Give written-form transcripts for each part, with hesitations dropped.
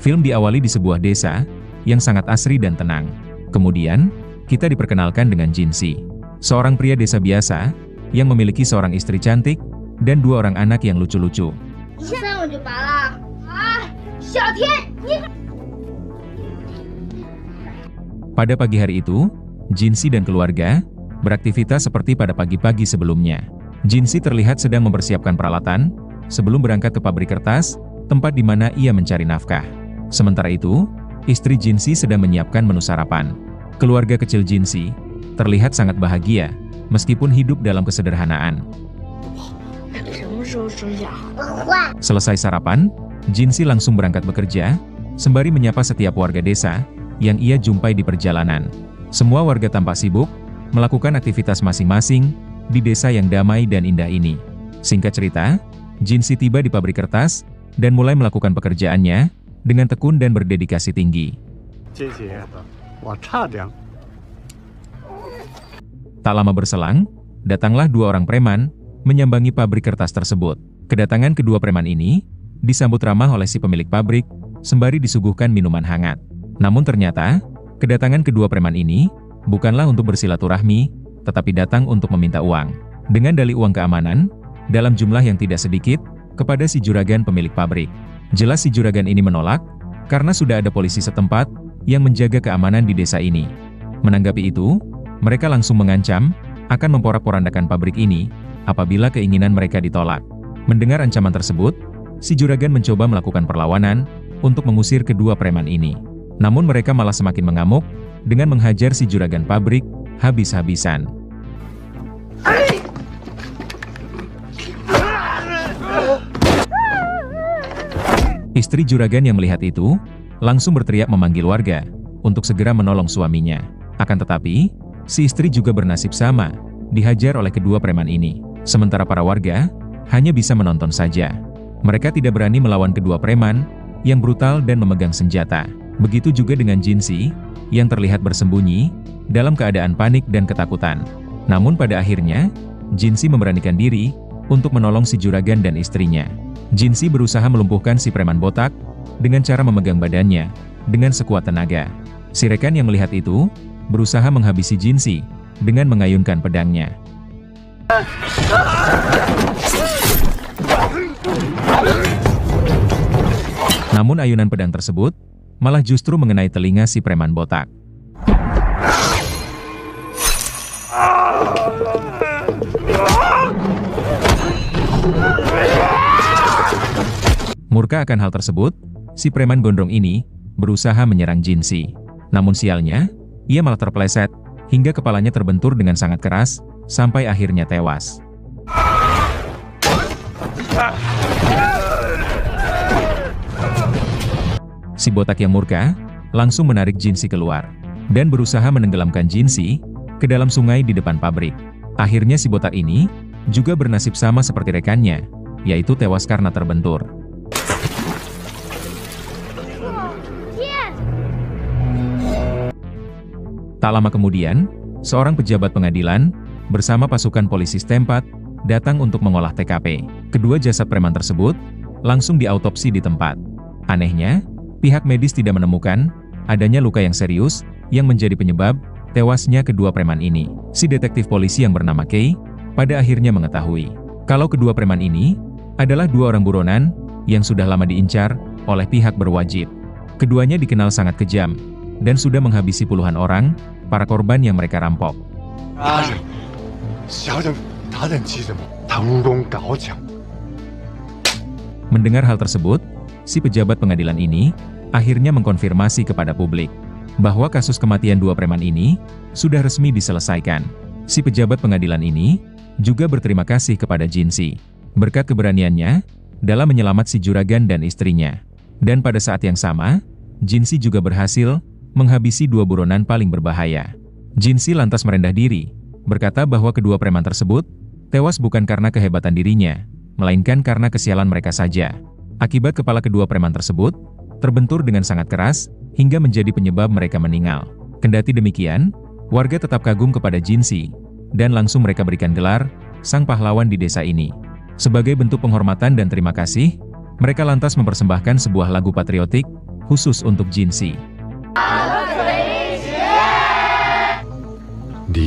Film diawali di sebuah desa yang sangat asri dan tenang. Kemudian, kita diperkenalkan dengan Jinsi, seorang pria desa biasa yang memiliki seorang istri cantik dan 2 orang anak yang lucu-lucu. Pada pagi hari itu, Jinsi dan keluarga beraktivitas seperti pada pagi-pagi sebelumnya. Jinsi terlihat sedang mempersiapkan peralatan sebelum berangkat ke pabrik kertas, tempat di mana ia mencari nafkah. Sementara itu, istri Jinsi sedang menyiapkan menu sarapan. Keluarga kecil Jinsi terlihat sangat bahagia, meskipun hidup dalam kesederhanaan. Selesai sarapan, Jinsi langsung berangkat bekerja, sembari menyapa setiap warga desa yang ia jumpai di perjalanan. Semua warga tampak sibuk melakukan aktivitas masing-masing di desa yang damai dan indah ini. Singkat cerita, Jinsi tiba di pabrik kertas dan mulai melakukan pekerjaannya dengan tekun dan berdedikasi tinggi. Tak lama berselang, datanglah 2 orang preman menyambangi pabrik kertas tersebut. Kedatangan kedua preman ini disambut ramah oleh si pemilik pabrik, sembari disuguhkan minuman hangat. Namun ternyata, kedatangan kedua preman ini bukanlah untuk bersilaturahmi, tetapi datang untuk meminta uang. Dengan dalih uang keamanan, dalam jumlah yang tidak sedikit, kepada si juragan pemilik pabrik. Jelas si juragan ini menolak, karena sudah ada polisi setempat yang menjaga keamanan di desa ini. Menanggapi itu, mereka langsung mengancam akan memporak-porandakan pabrik ini apabila keinginan mereka ditolak. Mendengar ancaman tersebut, si juragan mencoba melakukan perlawanan untuk mengusir kedua preman ini. Namun mereka malah semakin mengamuk dengan menghajar si juragan pabrik habis-habisan. Istri juragan yang melihat itu langsung berteriak memanggil warga untuk segera menolong suaminya. Akan tetapi, si istri juga bernasib sama, dihajar oleh kedua preman ini. Sementara para warga hanya bisa menonton saja. Mereka tidak berani melawan kedua preman yang brutal dan memegang senjata. Begitu juga dengan Jinsi yang terlihat bersembunyi dalam keadaan panik dan ketakutan. Namun pada akhirnya, Jinsi memberanikan diri untuk menolong si juragan dan istrinya. Jinsi berusaha melumpuhkan si preman botak dengan cara memegang badannya dengan sekuat tenaga. Si rekan yang melihat itu berusaha menghabisi Jinsi dengan mengayunkan pedangnya. Namun ayunan pedang tersebut malah justru mengenai telinga si preman botak. Murka akan hal tersebut, si preman gondrong ini berusaha menyerang Jinsi. Namun sialnya, ia malah terpeleset hingga kepalanya terbentur dengan sangat keras sampai akhirnya tewas. Si botak yang murka langsung menarik Jinsi keluar dan berusaha menenggelamkan Jinsi ke dalam sungai di depan pabrik. Akhirnya si botak ini juga bernasib sama seperti rekannya, yaitu tewas karena terbentur. Tak lama kemudian, seorang pejabat pengadilan bersama pasukan polisi setempat datang untuk mengolah TKP. Kedua jasad preman tersebut langsung diautopsi di tempat. Anehnya, pihak medis tidak menemukan adanya luka yang serius yang menjadi penyebab tewasnya kedua preman ini. Si detektif polisi yang bernama Kay pada akhirnya mengetahui kalau kedua preman ini adalah 2 orang buronan yang sudah lama diincar oleh pihak berwajib. Keduanya dikenal sangat kejam dan sudah menghabisi puluhan orang, para korban yang mereka rampok. Mendengar hal tersebut, si pejabat pengadilan ini akhirnya mengkonfirmasi kepada publik bahwa kasus kematian 2 preman ini sudah resmi diselesaikan. Si pejabat pengadilan ini juga berterima kasih kepada Jinsi berkat keberaniannya dalam menyelamat si juragan dan istrinya. Dan pada saat yang sama, Jinsi juga berhasil menghabisi 2 buronan paling berbahaya. Jinsi lantas merendah diri, berkata bahwa kedua preman tersebut tewas bukan karena kehebatan dirinya, melainkan karena kesialan mereka saja. Akibat kepala kedua preman tersebut terbentur dengan sangat keras, hingga menjadi penyebab mereka meninggal. Kendati demikian, warga tetap kagum kepada Jinsi, dan langsung mereka berikan gelar sang pahlawan di desa ini. Sebagai bentuk penghormatan dan terima kasih, mereka lantas mempersembahkan sebuah lagu patriotik khusus untuk Jinsi.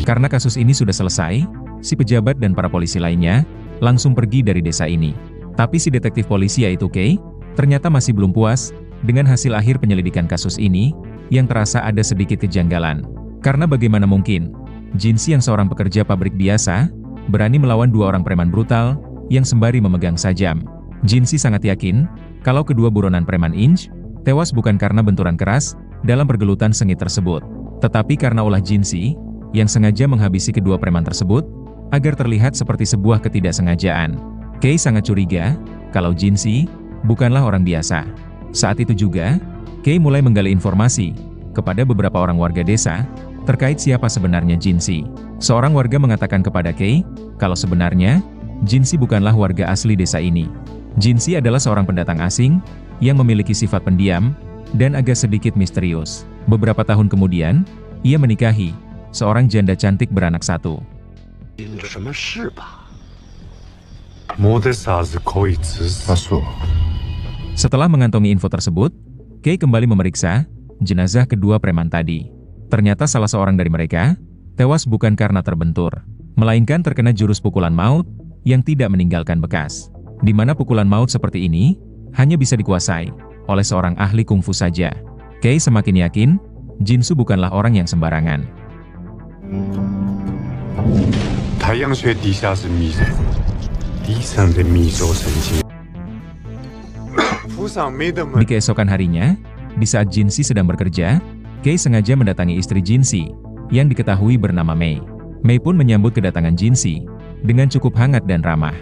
Karena kasus ini sudah selesai, si pejabat dan para polisi lainnya langsung pergi dari desa ini. Tapi si detektif polisi yaitu Kei, ternyata masih belum puas dengan hasil akhir penyelidikan kasus ini, yang terasa ada sedikit kejanggalan. Karena bagaimana mungkin, Jinsi yang seorang pekerja pabrik biasa, berani melawan dua orang preman brutal, yang sembari memegang sajam. Jinsi sangat yakin, kalau kedua buronan preman Inch, tewas bukan karena benturan keras, dalam pergelutan sengit tersebut. Tetapi karena ulah Jinsi, yang sengaja menghabisi kedua preman tersebut, agar terlihat seperti sebuah ketidaksengajaan. Kei sangat curiga, kalau Jinsi, bukanlah orang biasa. Saat itu juga, Kei mulai menggali informasi, kepada beberapa orang warga desa, terkait siapa sebenarnya Jinsi. Seorang warga mengatakan kepada Kei, kalau sebenarnya, Jinsi bukanlah warga asli desa ini. Jinsi adalah seorang pendatang asing, yang memiliki sifat pendiam, dan agak sedikit misterius. Beberapa tahun kemudian, ia menikahi seorang janda cantik beranak satu. Setelah mengantongi info tersebut, Kei kembali memeriksa jenazah kedua preman tadi. Ternyata salah seorang dari mereka tewas bukan karena terbentur, melainkan terkena jurus pukulan maut yang tidak meninggalkan bekas. Di mana pukulan maut seperti ini hanya bisa dikuasai oleh seorang ahli kungfu saja. Kei semakin yakin Jinsu bukanlah orang yang sembarangan. Di keesokan harinya, di saat Jinsi sedang bekerja, Kei sengaja mendatangi istri Jinsi, yang diketahui bernama Mei. Mei pun menyambut kedatangan Jinsi dengan cukup hangat dan ramah.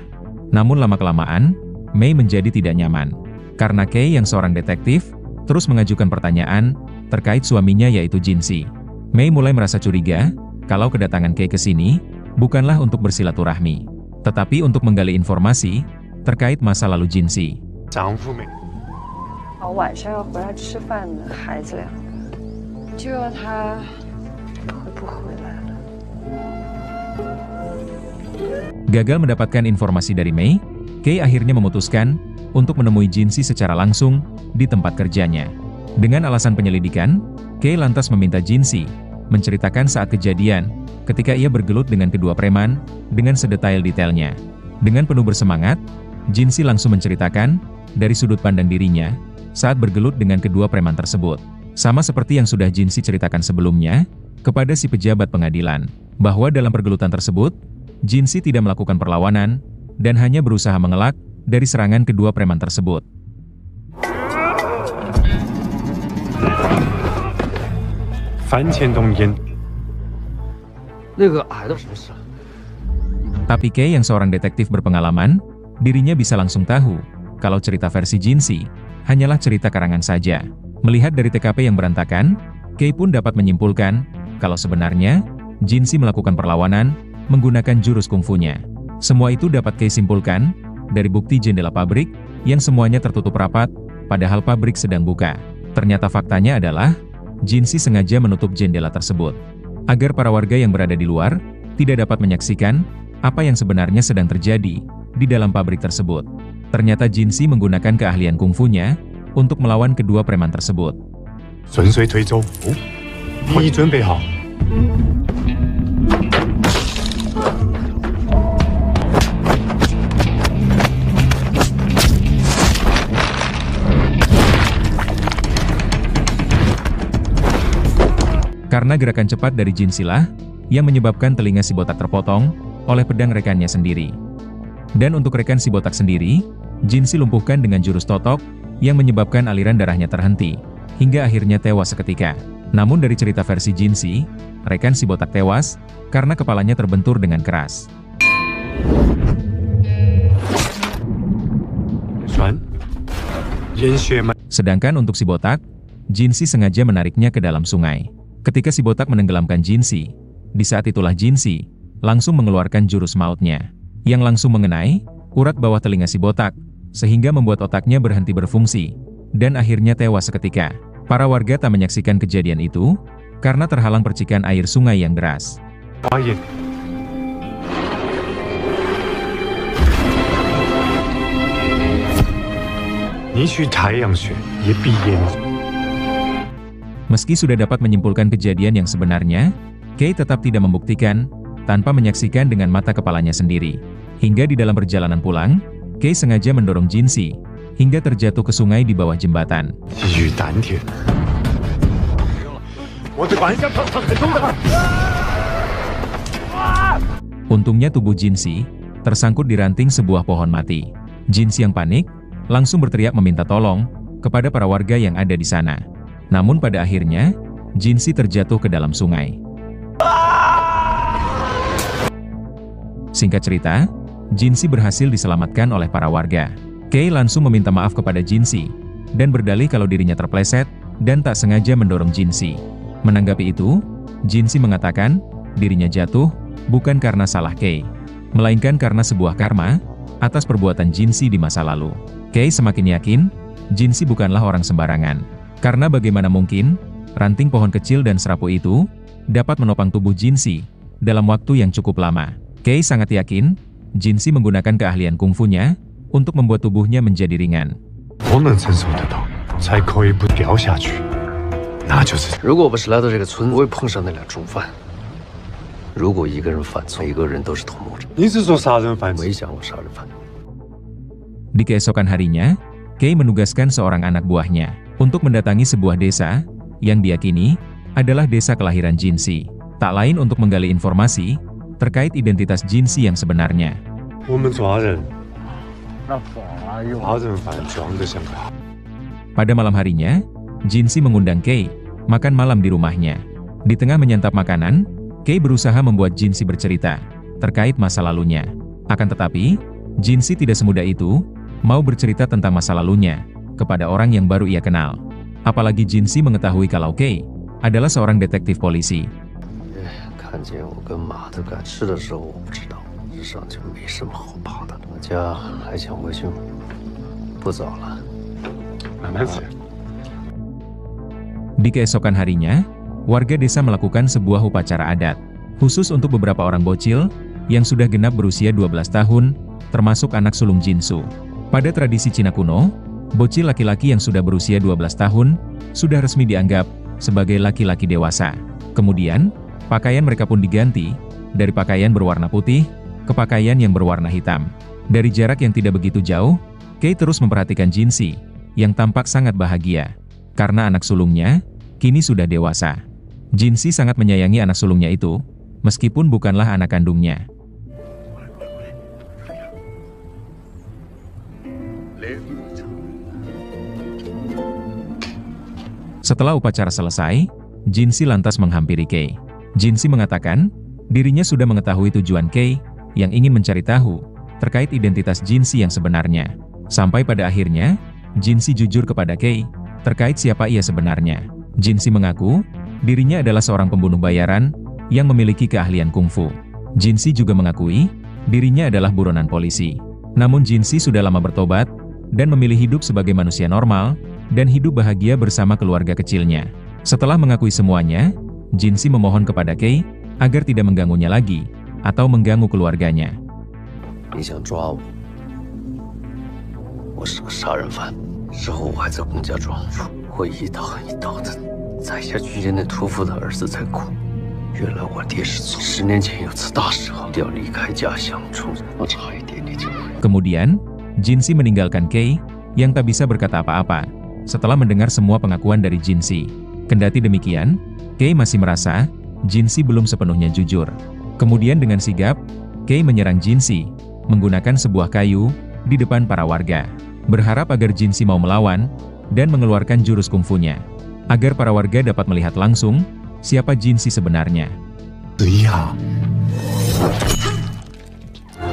Namun lama-kelamaan, Mei menjadi tidak nyaman. Karena Kei yang seorang detektif, terus mengajukan pertanyaan terkait suaminya yaitu Jinsi. Mei mulai merasa curiga, kalau kedatangan Kei ke sini, bukanlah untuk bersilaturahmi, tetapi untuk menggali informasi terkait masa lalu Jinsi. Gagal mendapatkan informasi dari Mei, Kei akhirnya memutuskan untuk menemui Jinsi secara langsung di tempat kerjanya. Dengan alasan penyelidikan, Kei lantas meminta Jinsi menceritakan saat kejadian, ketika ia bergelut dengan kedua preman, dengan sedetail-detailnya. Dengan penuh bersemangat, Jinsi langsung menceritakan, dari sudut pandang dirinya, saat bergelut dengan kedua preman tersebut. Sama seperti yang sudah Jinsi ceritakan sebelumnya, kepada si pejabat pengadilan, bahwa dalam pergelutan tersebut, Jinsi tidak melakukan perlawanan, dan hanya berusaha mengelak, dari serangan kedua preman tersebut. Tapi Kei yang seorang detektif berpengalaman, dirinya bisa langsung tahu, kalau cerita versi Jinsi, hanyalah cerita karangan saja. Melihat dari TKP yang berantakan, Kei pun dapat menyimpulkan, kalau sebenarnya, Jinsi melakukan perlawanan, menggunakan jurus kungfunya. Semua itu dapat Kei simpulkan, dari bukti jendela pabrik, yang semuanya tertutup rapat, padahal pabrik sedang buka. Ternyata faktanya adalah, Jinsi sengaja menutup jendela tersebut, agar para warga yang berada di luar, tidak dapat menyaksikan, apa yang sebenarnya sedang terjadi, di dalam pabrik tersebut. Ternyata Jinsi menggunakan keahlian kungfunya, untuk melawan kedua preman tersebut. Karena gerakan cepat dari Jinsilah, yang menyebabkan telinga si botak terpotong, oleh pedang rekannya sendiri. Dan untuk rekan si botak sendiri, Jinsi lumpuhkan dengan jurus totok, yang menyebabkan aliran darahnya terhenti, hingga akhirnya tewas seketika. Namun dari cerita versi Jinsi, rekan si botak tewas, karena kepalanya terbentur dengan keras. Sedangkan untuk si botak, Jinsi sengaja menariknya ke dalam sungai. Ketika si botak menenggelamkan Jinsi, di saat itulah Jinsi langsung mengeluarkan jurus mautnya, yang langsung mengenai urat bawah telinga si botak, sehingga membuat otaknya berhenti berfungsi, dan akhirnya tewas seketika. Para warga tak menyaksikan kejadian itu, karena terhalang percikan air sungai yang deras. Meski sudah dapat menyimpulkan kejadian yang sebenarnya, Kei tetap tidak membuktikan, tanpa menyaksikan dengan mata kepalanya sendiri. Hingga di dalam perjalanan pulang, Kei sengaja mendorong Jinxi, hingga terjatuh ke sungai di bawah jembatan. Untungnya tubuh Jinxi tersangkut di ranting sebuah pohon mati. Jinxi yang panik, langsung berteriak meminta tolong kepada para warga yang ada di sana. Namun pada akhirnya, Jinxi terjatuh ke dalam sungai. Singkat cerita, Jinxi berhasil diselamatkan oleh para warga. Kei langsung meminta maaf kepada Jinxi, dan berdalih kalau dirinya terpleset, dan tak sengaja mendorong Jinxi. Menanggapi itu, Jinxi mengatakan, dirinya jatuh, bukan karena salah Kei, melainkan karena sebuah karma, atas perbuatan Jinxi di masa lalu. Kei semakin yakin, Jinxi bukanlah orang sembarangan. Karena bagaimana mungkin, ranting pohon kecil dan serapu itu, dapat menopang tubuh Jinxi, dalam waktu yang cukup lama. Kei sangat yakin, Jinxi menggunakan keahlian kungfunya, untuk membuat tubuhnya menjadi ringan. Di keesokan harinya, Kei menugaskan seorang anak buahnya untuk mendatangi sebuah desa yang diyakini adalah desa kelahiran Jinxi, tak lain untuk menggali informasi terkait identitas Jinxi yang sebenarnya. Pada malam harinya, Jinxi mengundang Kei makan malam di rumahnya. Di tengah menyantap makanan, Kei berusaha membuat Jinxi bercerita terkait masa lalunya. Akan tetapi, Jinxi tidak semudah itu mau bercerita tentang masa lalunya kepada orang yang baru ia kenal. Apalagi Jinxi mengetahui kalau Kei adalah seorang detektif polisi. Di keesokan harinya, warga desa melakukan sebuah upacara adat, khusus untuk beberapa orang bocil yang sudah genap berusia 12 tahun, termasuk anak sulung Jinsu. Pada tradisi Cina kuno, bocil laki-laki yang sudah berusia 12 tahun, sudah resmi dianggap sebagai laki-laki dewasa. Kemudian, pakaian mereka pun diganti, dari pakaian berwarna putih, ke pakaian yang berwarna hitam. Dari jarak yang tidak begitu jauh, Kei terus memperhatikan Jinxi, yang tampak sangat bahagia, karena anak sulungnya, kini sudah dewasa. Jinxi sangat menyayangi anak sulungnya itu, meskipun bukanlah anak kandungnya. Setelah upacara selesai, Jinxi lantas menghampiri Kei. Jinxi mengatakan, dirinya sudah mengetahui tujuan Kei, yang ingin mencari tahu, terkait identitas Jinxi yang sebenarnya. Sampai pada akhirnya, Jinxi jujur kepada Kei, terkait siapa ia sebenarnya. Jinxi mengaku, dirinya adalah seorang pembunuh bayaran, yang memiliki keahlian kungfu. Jinxi juga mengakui, dirinya adalah buronan polisi. Namun Jinxi sudah lama bertobat, dan memilih hidup sebagai manusia normal, dan hidup bahagia bersama keluarga kecilnya. Setelah mengakui semuanya, Jinxi memohon kepada Kei, agar tidak mengganggunya lagi, atau mengganggu keluarganya. Kemudian, Jinxi meninggalkan Kei, yang tak bisa berkata apa-apa, setelah mendengar semua pengakuan dari Jinxi. Kendati demikian, Kei masih merasa, Jinxi belum sepenuhnya jujur. Kemudian dengan sigap, Kei menyerang Jinxi, menggunakan sebuah kayu, di depan para warga. Berharap agar Jinxi mau melawan, dan mengeluarkan jurus kungfunya, agar para warga dapat melihat langsung, siapa Jinxi sebenarnya.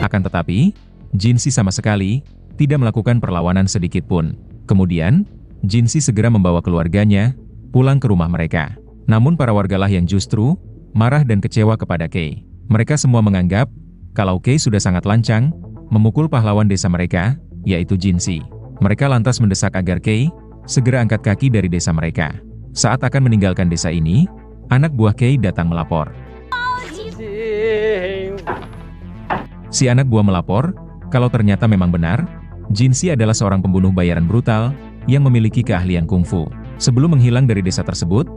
Akan tetapi, Jinxi sama sekali tidak melakukan perlawanan sedikit pun. Kemudian, Jinxi segera membawa keluarganya pulang ke rumah mereka. Namun para wargalah yang justru marah dan kecewa kepada Kei. Mereka semua menganggap kalau Kei sudah sangat lancang memukul pahlawan desa mereka, yaitu Jinxi. Mereka lantas mendesak agar Kei segera angkat kaki dari desa mereka. Saat akan meninggalkan desa ini, anak buah Kei datang melapor. Si anak buah melapor kalau ternyata memang benar, Jinxi adalah seorang pembunuh bayaran brutal yang memiliki keahlian kungfu. Sebelum menghilang dari desa tersebut,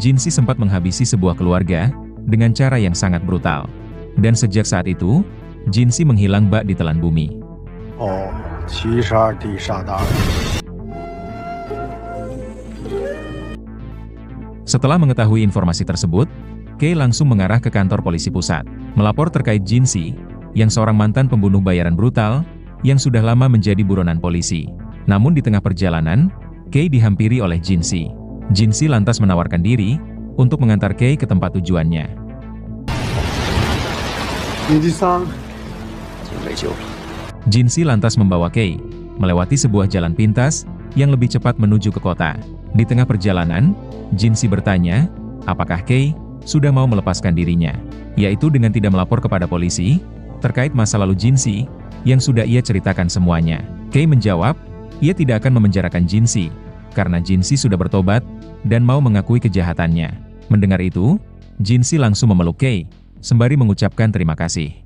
Jinsi sempat menghabisi sebuah keluarga dengan cara yang sangat brutal. Dan sejak saat itu, Jinsi menghilang bak di telan bumi. Oh, 72地杀大人。 Setelah mengetahui informasi tersebut, Kei langsung mengarah ke kantor polisi pusat, melapor terkait Jinsi, yang seorang mantan pembunuh bayaran brutal, yang sudah lama menjadi buronan polisi. Namun di tengah perjalanan, Kei dihampiri oleh Jinsi. Jinsi lantas menawarkan diri, untuk mengantar Kei ke tempat tujuannya. Jinsi lantas membawa Kei, melewati sebuah jalan pintas, yang lebih cepat menuju ke kota. Di tengah perjalanan, Jinsi bertanya, apakah Kei sudah mau melepaskan dirinya, yaitu dengan tidak melapor kepada polisi, terkait masa lalu Jinsi, yang sudah ia ceritakan semuanya. Kei menjawab, ia tidak akan memenjarakan Jinsi, karena Jinsi sudah bertobat, dan mau mengakui kejahatannya. Mendengar itu, Jinsi langsung memeluk Kei, sembari mengucapkan terima kasih.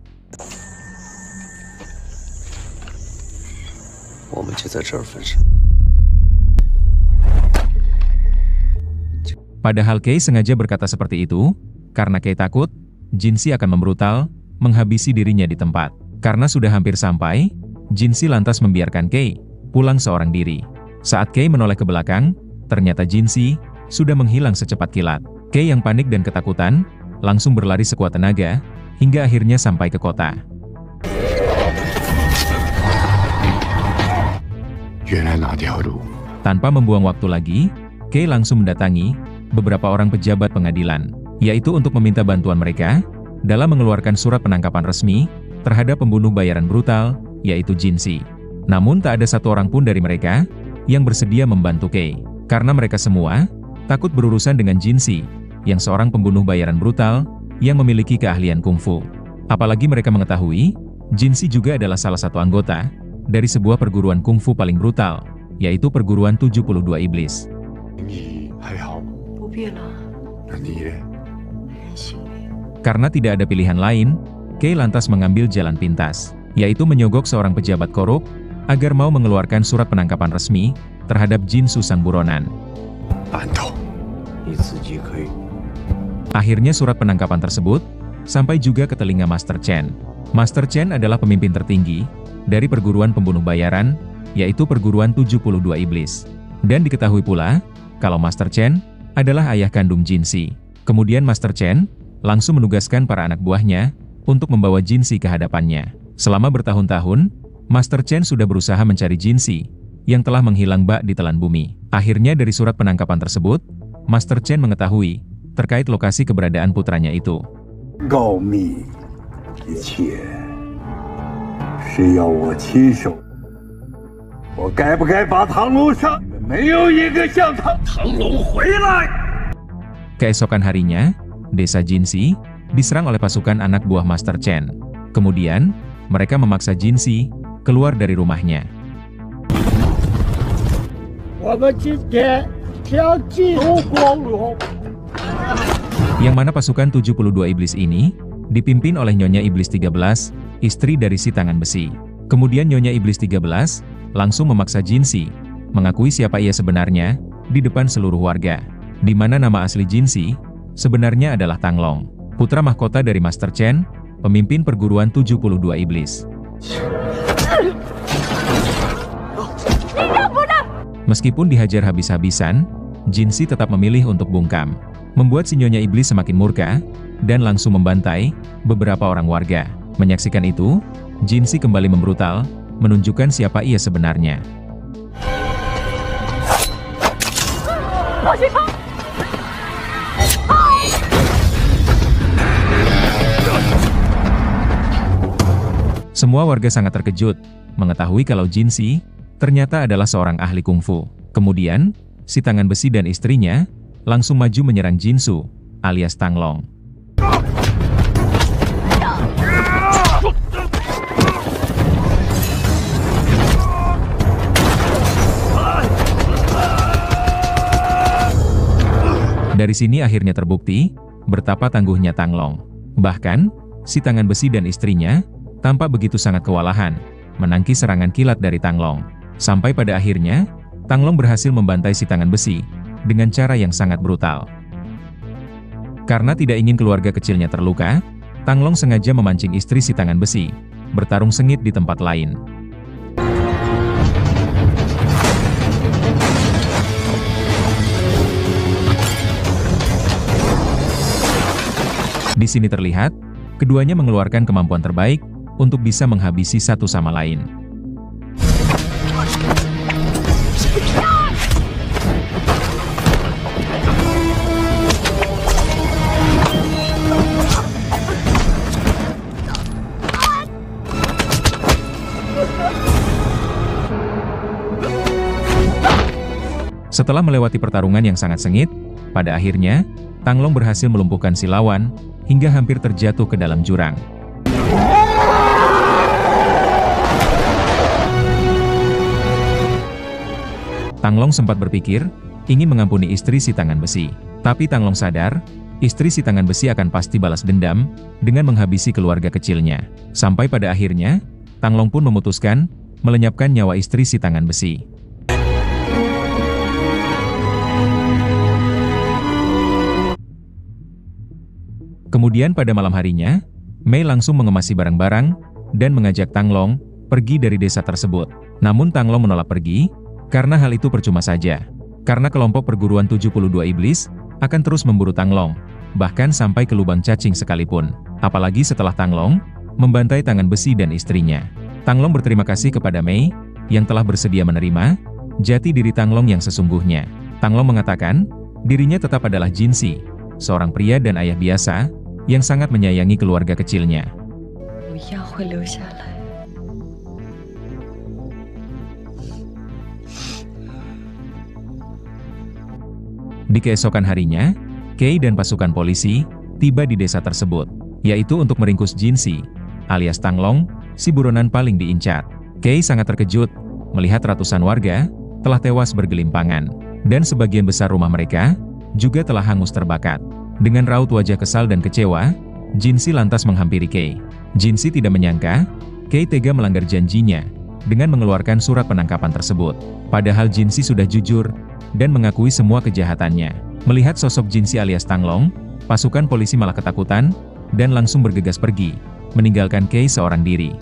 Padahal Kei sengaja berkata seperti itu, karena Kei takut, Jinsi akan membrutal, menghabisi dirinya di tempat. Karena sudah hampir sampai, Jinsi lantas membiarkan Kei pulang seorang diri. Saat Kei menoleh ke belakang, ternyata Jinsi sudah menghilang secepat kilat. Kei yang panik dan ketakutan, langsung berlari sekuat tenaga, hingga akhirnya sampai ke kota. Tanpa membuang waktu lagi, Kei langsung mendatangi beberapa orang pejabat pengadilan, yaitu untuk meminta bantuan mereka dalam mengeluarkan surat penangkapan resmi terhadap pembunuh bayaran brutal, yaitu Jinsi. Namun tak ada satu orang pun dari mereka yang bersedia membantu Kei, karena mereka semua takut berurusan dengan Jinsi, yang seorang pembunuh bayaran brutal yang memiliki keahlian kungfu. Apalagi mereka mengetahui, Jinsi juga adalah salah satu anggota dari sebuah perguruan kungfu paling brutal, yaitu perguruan 72 Iblis. Karena tidak ada pilihan lain, Kei lantas mengambil jalan pintas, yaitu menyogok seorang pejabat korup, agar mau mengeluarkan surat penangkapan resmi terhadap Jinsu sang buronan. Akhirnya surat penangkapan tersebut sampai juga ke telinga Master Chen. Master Chen adalah pemimpin tertinggi dari perguruan pembunuh bayaran, yaitu perguruan 72 Iblis. Dan diketahui pula, kalau Master Chen adalah ayah kandung Jinsi. Kemudian Master Chen langsung menugaskan para anak buahnya untuk membawa Jinsi ke hadapannya. Selama bertahun-tahun, Master Chen sudah berusaha mencari Jinsi yang telah menghilang bak di telan bumi. Akhirnya dari surat penangkapan tersebut, Master Chen mengetahui terkait lokasi keberadaan putranya itu. Keesokan harinya, desa Jinsi diserang oleh pasukan anak buah Master Chen. Kemudian, mereka memaksa Jinsi keluar dari rumahnya. Yang mana pasukan 72 Iblis ini dipimpin oleh Nyonya Iblis 13, istri dari si tangan besi. Kemudian Nyonya Iblis 13 langsung memaksa Jinsi mengakui siapa ia sebenarnya di depan seluruh warga, di mana nama asli Jinsi sebenarnya adalah Tanglong, putra mahkota dari Master Chen, pemimpin perguruan 72 Iblis. Meskipun dihajar habis-habisan, Jinsi tetap memilih untuk bungkam, membuat si Nyonya Iblis semakin murka, dan langsung membantai beberapa orang warga. Menyaksikan itu, Jinsi kembali membrutal, menunjukkan siapa ia sebenarnya. Semua warga sangat terkejut, mengetahui kalau Jinsi ternyata adalah seorang ahli kungfu. Kemudian, si tangan besi dan istrinya langsung maju menyerang Jinsu, alias Tanglong. Dari sini akhirnya terbukti betapa tangguhnya Tanglong. Bahkan, si tangan besi dan istrinya tampak begitu sangat kewalahan menangkis serangan kilat dari Tanglong. Sampai pada akhirnya, Tanglong berhasil membantai si tangan besi dengan cara yang sangat brutal. Karena tidak ingin keluarga kecilnya terluka, Tang Long sengaja memancing istri si tangan besi, bertarung sengit di tempat lain. Di sini terlihat, keduanya mengeluarkan kemampuan terbaik untuk bisa menghabisi satu sama lain. Setelah melewati pertarungan yang sangat sengit, pada akhirnya, Tang Long berhasil melumpuhkan si lawan, hingga hampir terjatuh ke dalam jurang. Tang Long sempat berpikir, ingin mengampuni istri si tangan besi. Tapi Tang Long sadar, istri si tangan besi akan pasti balas dendam, dengan menghabisi keluarga kecilnya. Sampai pada akhirnya, Tang Long pun memutuskan, melenyapkan nyawa istri si tangan besi. Kemudian pada malam harinya, Mei langsung mengemasi barang-barang, dan mengajak Tang Long pergi dari desa tersebut. Namun Tang Long menolak pergi, karena hal itu percuma saja. Karena kelompok perguruan 72 iblis, akan terus memburu Tang Long, bahkan sampai ke lubang cacing sekalipun. Apalagi setelah Tang Long membantai tangan besi dan istrinya. Tang Long berterima kasih kepada Mei, yang telah bersedia menerima jati diri Tang Long yang sesungguhnya. Tang Long mengatakan, dirinya tetap adalah Jin Si, seorang pria dan ayah biasa, yang sangat menyayangi keluarga kecilnya. Di keesokan harinya, Kei dan pasukan polisi tiba di desa tersebut, yaitu untuk meringkus Jin Si, alias Tang Long, si buronan paling diincar. Kei sangat terkejut melihat ratusan warga telah tewas bergelimpangan, dan sebagian besar rumah mereka juga telah hangus terbakar. Dengan raut wajah kesal dan kecewa, Jin Si lantas menghampiri Kei. Jin Si tidak menyangka, Kei tega melanggar janjinya, dengan mengeluarkan surat penangkapan tersebut. Padahal Jin Si sudah jujur, dan mengakui semua kejahatannya. Melihat sosok Jin Si alias Tang Long, pasukan polisi malah ketakutan, dan langsung bergegas pergi, meninggalkan Kei seorang diri.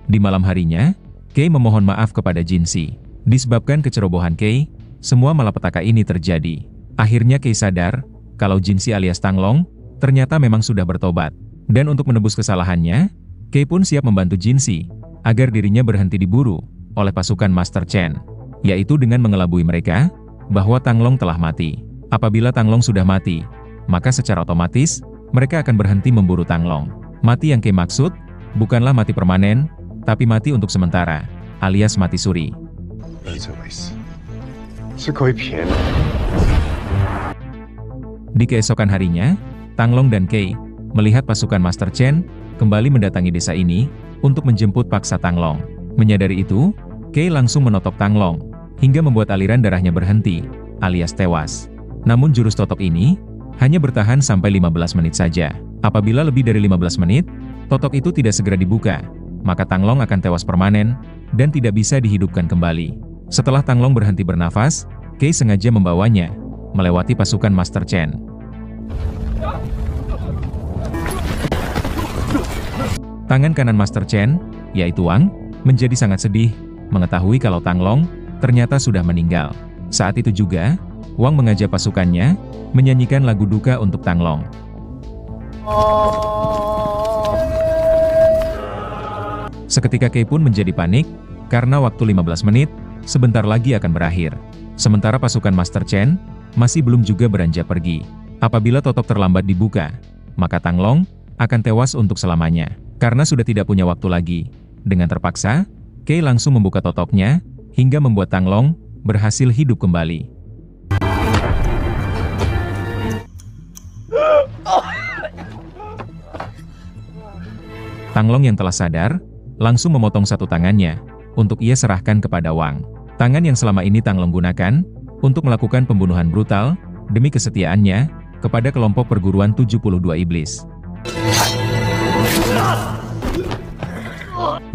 Di malam harinya, Kei memohon maaf kepada Jin Si. Disebabkan kecerobohan Kei, semua malapetaka ini terjadi. Akhirnya Kei sadar, kalau Jin Si alias Tang Long, ternyata memang sudah bertobat. Dan untuk menebus kesalahannya, Kei pun siap membantu Jin Si, agar dirinya berhenti diburu oleh pasukan Master Chen. Yaitu dengan mengelabui mereka, bahwa Tang Long telah mati. Apabila Tang Long sudah mati, maka secara otomatis, mereka akan berhenti memburu Tang Long. Mati yang Kei maksud, bukanlah mati permanen, tapi mati untuk sementara, alias mati suri. Di keesokan harinya, Tang Long dan Kei melihat pasukan Master Chen kembali mendatangi desa ini untuk menjemput paksa Tang Long. Menyadari itu, Kei langsung menotok Tang Long hingga membuat aliran darahnya berhenti, alias tewas. Namun jurus totok ini hanya bertahan sampai 15 menit saja. Apabila lebih dari 15 menit, totok itu tidak segera dibuka, maka Tang Long akan tewas permanen dan tidak bisa dihidupkan kembali. Setelah Tang Long berhenti bernafas, Kei sengaja membawanya melewati pasukan Master Chen. Tangan kanan Master Chen, yaitu Wang, menjadi sangat sedih mengetahui kalau Tang Long ternyata sudah meninggal. Saat itu juga, Wang mengajak pasukannya menyanyikan lagu duka untuk Tang Long. Seketika Kei pun menjadi panik, karena waktu 15 menit, sebentar lagi akan berakhir. Sementara pasukan Master Chen masih belum juga beranjak pergi. Apabila totok terlambat dibuka, maka Tang Long akan tewas untuk selamanya. Karena sudah tidak punya waktu lagi, dengan terpaksa, Kei langsung membuka totoknya, hingga membuat Tang Long berhasil hidup kembali. Tang Long yang telah sadar, langsung memotong satu tangannya, untuk ia serahkan kepada Wang. Tangan yang selama ini Tang Long gunakan, untuk melakukan pembunuhan brutal, demi kesetiaannya, kepada kelompok perguruan 72 iblis.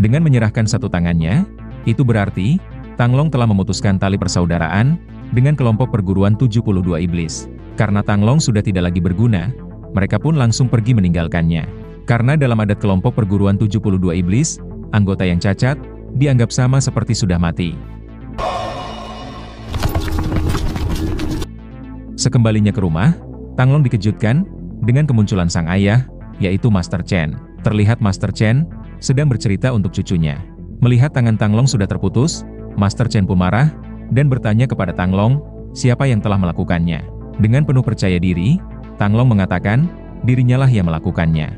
Dengan menyerahkan satu tangannya, itu berarti, Tang Long telah memutuskan tali persaudaraan dengan kelompok perguruan 72 iblis. Karena Tang Long sudah tidak lagi berguna, mereka pun langsung pergi meninggalkannya. Karena dalam adat kelompok perguruan 72 iblis, anggota yang cacat dianggap sama seperti sudah mati. Sekembalinya ke rumah, Tang Long dikejutkan dengan kemunculan sang ayah, yaitu Master Chen. Terlihat Master Chen sedang bercerita untuk cucunya. Melihat tangan Tang Long sudah terputus, Master Chen pun marah dan bertanya kepada Tang Long siapa yang telah melakukannya. Dengan penuh percaya diri, Tang Long mengatakan dirinya lah yang melakukannya.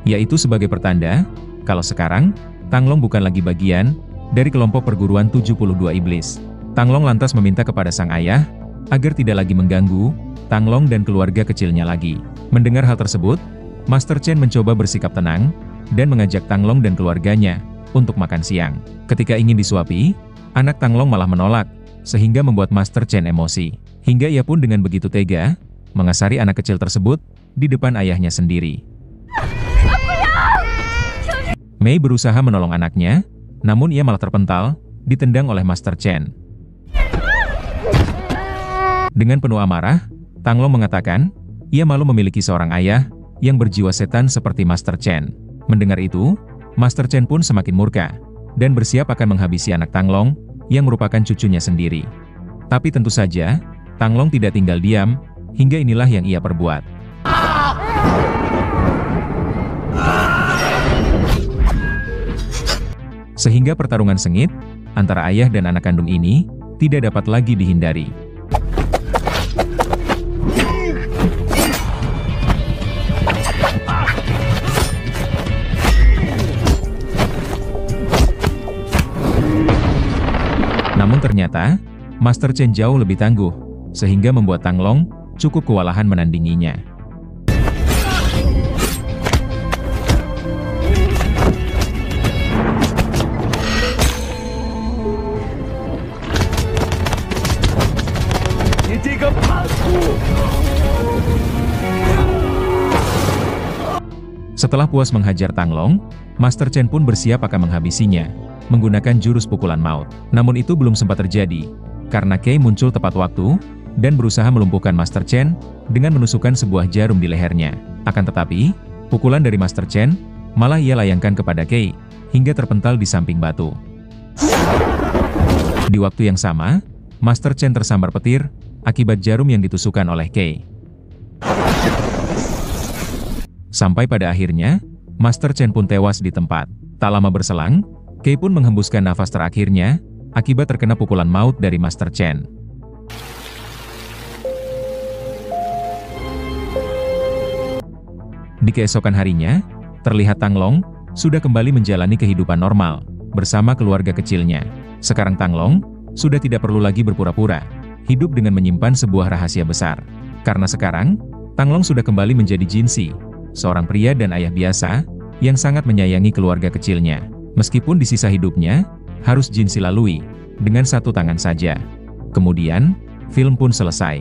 Yaitu sebagai pertanda kalau sekarang Tang Long bukan lagi bagian dari kelompok perguruan 72 iblis. Tang Long lantas meminta kepada sang ayah agar tidak lagi mengganggu Tang Long dan keluarga kecilnya lagi. Mendengar hal tersebut, Master Chen mencoba bersikap tenang dan mengajak Tang Long dan keluarganya untuk makan siang. Ketika ingin disuapi, anak Tang Long malah menolak, sehingga membuat Master Chen emosi. Hingga ia pun dengan begitu tega, mengasari anak kecil tersebut di depan ayahnya sendiri. Mei berusaha menolong anaknya, namun ia malah terpental, ditendang oleh Master Chen. Dengan penuh amarah, Tang Long mengatakan, ia malu memiliki seorang ayah yang berjiwa setan seperti Master Chen. Mendengar itu, Master Chen pun semakin murka, dan bersiap akan menghabisi anak Tang Long, yang merupakan cucunya sendiri. Tapi tentu saja, Tang Long tidak tinggal diam, hingga inilah yang ia perbuat. Sehingga pertarungan sengit, antara ayah dan anak kandung ini, tidak dapat lagi dihindari. Namun ternyata, Master Chen jauh lebih tangguh, sehingga membuat Tang Long cukup kewalahan menandinginya. Setelah puas menghajar Tang Long, Master Chen pun bersiap akan menghabisinya menggunakan jurus pukulan maut. Namun itu belum sempat terjadi, karena Kei muncul tepat waktu, dan berusaha melumpuhkan Master Chen, dengan menusukkan sebuah jarum di lehernya. Akan tetapi, pukulan dari Master Chen, malah ia layangkan kepada Kei, hingga terpental di samping batu. Di waktu yang sama, Master Chen tersambar petir, akibat jarum yang ditusukkan oleh Kei. Sampai pada akhirnya, Master Chen pun tewas di tempat. Tak lama berselang, Kei pun menghembuskan nafas terakhirnya, akibat terkena pukulan maut dari Master Chen. Di keesokan harinya, terlihat Tang Long sudah kembali menjalani kehidupan normal, bersama keluarga kecilnya. Sekarang Tang Long sudah tidak perlu lagi berpura-pura, hidup dengan menyimpan sebuah rahasia besar. Karena sekarang, Tang Long sudah kembali menjadi Jinsi, seorang pria dan ayah biasa, yang sangat menyayangi keluarga kecilnya. Meskipun di sisa hidupnya, harus Jinsi lalui, dengan satu tangan saja. Kemudian, film pun selesai.